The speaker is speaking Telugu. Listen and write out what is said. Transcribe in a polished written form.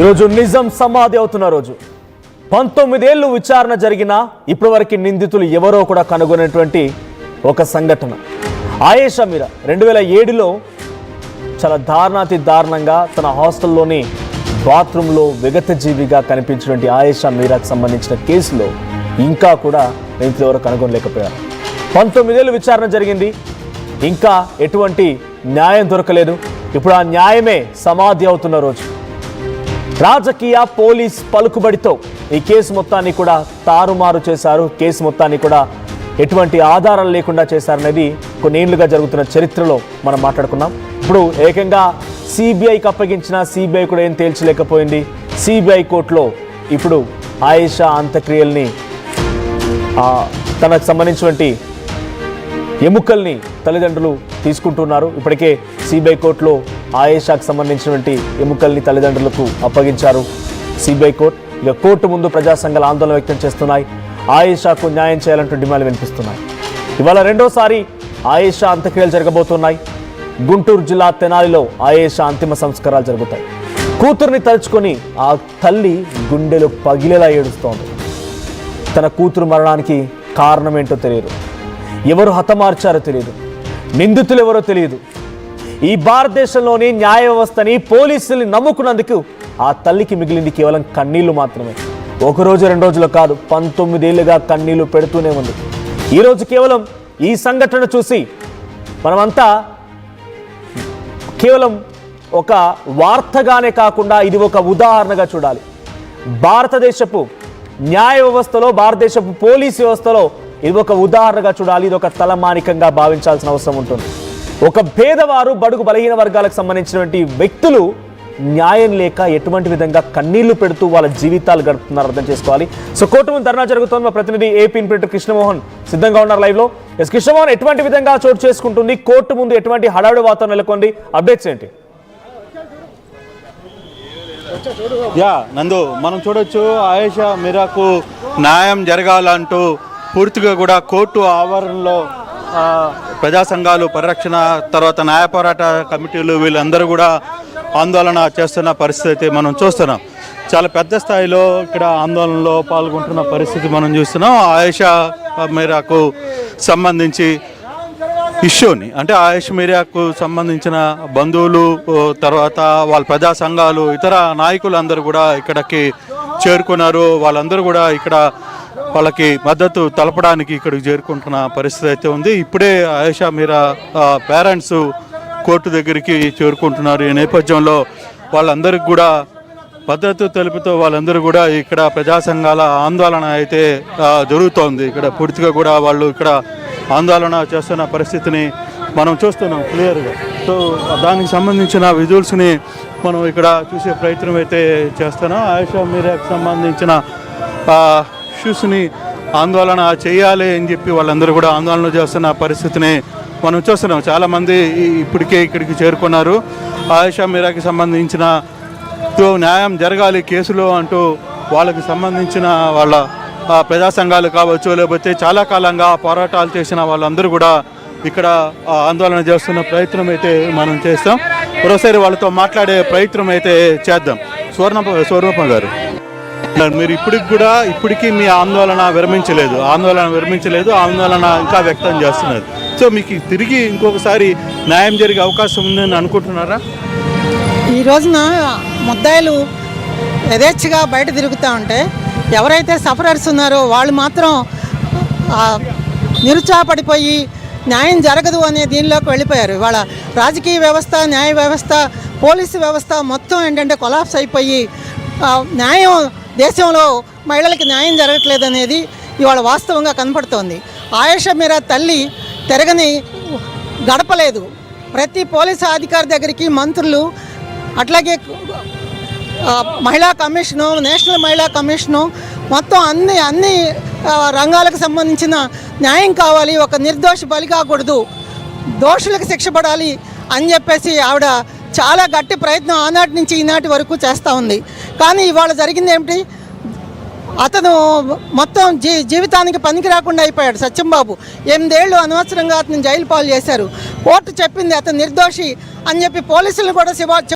ఈరోజు నిజం సమాధి అవుతున్న రోజు. 19 ఏళ్ళు విచారణ జరిగినా ఇప్పటివరకు నిందితులు ఎవరో కూడా కనుగొనేటువంటి ఒక సంఘటన. ఆయేషా మీరా 2007లో చాలా దారుణాతి దారుణంగా తన హాస్టల్లోని బాత్రూంలో విగతజీవిగా కనిపించినటువంటి ఆయేషా మీరాకు సంబంధించిన కేసులో ఇంకా కూడా నిందితులు ఎవరో కనుగొనలేకపోయారు. 19 ఏళ్ళు విచారణ జరిగింది, ఇంకా ఎటువంటి న్యాయం దొరకలేదు. ఇప్పుడు ఆ న్యాయమే సమాధి అవుతున్న రోజు. రాజకీయ పోలీస్ పలుకుబడితో ఈ కేసు మొత్తాన్ని కూడా తారుమారు చేశారు. కేసు మొత్తాన్ని కూడా ఎటువంటి ఆధారాలు లేకుండా చేశారనేది కొన్నేళ్లుగా జరుగుతున్న చరిత్రలో మనం మాట్లాడుకున్నాం. ఇప్పుడు ఏకంగా సిబిఐకి అప్పగించిన సిబిఐ కూడా ఏం తేల్చలేకపోయింది. సిబిఐ కోర్టులో ఇప్పుడు ఆయేషా అంత్యక్రియల్ని తనకు సంబంధించినటువంటి ఎముకల్ని తల్లిదండ్రులు తీసుకుంటున్నారు. ఇప్పటికే సిబిఐ కోర్టులో ఆయేషాకు సంబంధించినటువంటి ఎముకల్ని తల్లిదండ్రులకు అప్పగించారు సిబిఐ కోర్టు. ఇక కోర్టు ముందు ప్రజా సంఘాలు ఆందోళన వ్యక్తం చేస్తున్నాయి. ఆయేషాకు న్యాయం చేయాలంటూ డిమాండ్లు వినిపిస్తున్నాయి. ఇవాళ రెండోసారి ఆయేషా అంత్యక్రియలు జరగబోతున్నాయి. గుంటూరు జిల్లా తెనాలిలో ఆయేషా అంతిమ సంస్కారాలు జరుగుతాయి. కూతుర్ని తలుచుకొని ఆ తల్లి గుండెలు పగిలేలా ఏడుస్తోంది. తన కూతురు మరణానికి కారణం ఏంటో తెలియదు, ఎవరు హతమార్చారో తెలియదు, నిందితులు ఎవరో తెలియదు. ఈ భారతదేశంలోని న్యాయ వ్యవస్థని పోలీసుల్ని నమ్ముకున్నందుకు ఆ తల్లికి మిగిలింది కేవలం కన్నీళ్లు మాత్రమే. ఒకరోజు 2 రోజులు కాదు, 19 ఏళ్ళుగా కన్నీళ్లు పెడుతూనే ఉంది. ఈరోజు కేవలం ఈ సంఘటన చూసి మనమంతా కేవలం ఒక వార్తగానే కాకుండా ఇది ఒక ఉదాహరణగా చూడాలి. భారతదేశపు న్యాయ వ్యవస్థలో, భారతదేశపు పోలీసు వ్యవస్థలో ఇది ఒక ఉదాహరణగా చూడాలి. ఇది ఒక తలమానికంగా భావించాల్సిన అవసరం ఉంటుంది. ఒక పేదవారు, బడుగు బలహీన వర్గాలకు సంబంధించినటువంటి వ్యక్తులు న్యాయం లేక ఎటువంటి విధంగా కన్నీళ్లు పెడుతూ వాళ్ళ జీవితాలు గడుపుతున్నారు అర్థం చేసుకోవాలి. సో కోర్టు ముందు ధర్నా జరుగుతోంది. మా ప్రతినిధి ఏపీ ఇన్స్పెక్టర్ కృష్ణమోహన్ సిద్ధంగా ఉన్నారు లైవ్ లో. ఎస్ కృష్ణమోహన్, ఎటువంటి విధంగా చోటు చేసుకుంటుంది కోర్టు ముందు, ఎటువంటి హడావుడి వాతావరణం నెలకొంది, అప్డేట్స్ ఏంటి? నందు, మనం చూడొచ్చు ఆయేషా మీరాకు న్యాయం జరగాలంటూ పూర్తిగా కూడా కోర్టు ఆవరణలో ప్రజా సంఘాలు, పరిరక్షణ, తర్వాత న్యాయ పోరాట కమిటీలు వీళ్ళందరూ కూడా ఆందోళన చేస్తున్న పరిస్థితి మనం చూస్తున్నాం. చాలా పెద్ద స్థాయిలో ఇక్కడ ఆందోళనలో పాల్గొంటున్న పరిస్థితి మనం చూస్తున్నాం. ఆయేషా మీరాకు సంబంధించి ఇష్యూని, అంటే ఆయేషా మీరాకు సంబంధించిన బంధువులు, తర్వాత వాళ్ళ ప్రజా సంఘాలు, ఇతర నాయకులు అందరూ కూడా ఇక్కడికి చేరుకున్నారు. వాళ్ళందరూ కూడా ఇక్కడ వాళ్ళకి మద్దతు తెలపడానికి ఇక్కడికి చేరుకుంటున్న పరిస్థితి అయితే ఉంది. ఇప్పుడే ఆయేషా మీరా పేరెంట్స్ కోర్టు దగ్గరికి చేరుకుంటున్నారు. ఈ నేపథ్యంలో వాళ్ళందరికీ కూడా మద్దతు తెలుపుతూ వాళ్ళందరూ కూడా ఇక్కడ ప్రజా సంఘాల ఆందోళన అయితే జరుగుతోంది. ఇక్కడ పూర్తిగా కూడా వాళ్ళు ఇక్కడ ఆందోళన చేస్తున్న పరిస్థితిని మనం చూస్తున్నాం క్లియర్గా. సో దానికి సంబంధించిన విజువల్స్ని మనం ఇక్కడ చూసే ప్రయత్నం అయితే చేస్తున్నాం. ఆయేషా మీరాకు సంబంధించిన ఇష్యూస్ని ఆందోళన చేయాలి అని చెప్పి వాళ్ళందరూ కూడా ఆందోళన చేస్తున్న పరిస్థితిని మనం చూస్తున్నాం. చాలామంది ఇప్పటికే ఇక్కడికి చేరుకున్నారు. ఆయేషా మీరాకి సంబంధించిన న్యాయం జరగాలి కేసులో అంటూ వాళ్ళకి సంబంధించిన వాళ్ళ ప్రజా సంఘాలు కావచ్చు, లేకపోతే చాలా కాలంగా పోరాటాలు చేసిన వాళ్ళందరూ కూడా ఇక్కడ ఆందోళన చేస్తున్న ప్రయత్నం అయితే మనం చేస్తాం. మరోసారి వాళ్ళతో మాట్లాడే ప్రయత్నం అయితే చేద్దాం. స్వర్ణప్ప గారు, మీరు ఇప్పటికీ మీ ఆందోళన విరమించలేదు, ఆందోళన ఇంకా వ్యక్తం చేస్తున్నారు. సో మీకు తిరిగి ఇంకొకసారి న్యాయం జరిగే అవకాశం ఉందని అనుకుంటున్నారా? ఈ రోజున ముద్దాయిలు యథేచ్ఛగా బయట తిరుగుతూ ఉంటే ఎవరైతే సఫరర్స్ ఉన్నారో వాళ్ళు మాత్రం నిరుత్సాహపడిపోయి న్యాయం జరగదు అనే దీనిలోకి వెళ్ళిపోయారు. ఇవాళ రాజకీయ వ్యవస్థ, న్యాయ వ్యవస్థ, పోలీసు వ్యవస్థ మొత్తం ఏంటంటే కొలాప్స్ అయిపోయి న్యాయం, దేశంలో మహిళలకి న్యాయం జరగట్లేదు అనేది ఇవాళ వాస్తవంగా కనపడుతోంది. ఆయేషా మీరా తల్లి తిరగని గడపలేదు. ప్రతి పోలీసు అధికారి దగ్గరికి మంత్రులు, అట్లాగే మహిళా కమిషను, నేషనల్ మహిళా కమిషను, మొత్తం అన్ని రంగాలకు సంబంధించిన న్యాయం కావాలి, ఒక నిర్దోషి బలి కాకూడదు, దోషులకు శిక్ష పడాలి అని చెప్పేసి ఆవిడ చాలా గట్టి ప్రయత్నం ఆనాటి నుంచి ఈనాటి వరకు చేస్తూ ఉంది. కానీ ఇవాళ జరిగింది ఏమిటి? అతను మొత్తం జీవితానికి పనికి రాకుండా అయిపోయాడు. సత్యంబాబు 8 ఏళ్ళు అనవసరంగా అతను జైలు పాలు చేశారు. కోర్టు చెప్పింది అతను నిర్దోషి అని చెప్పి పోలీసులను కూడా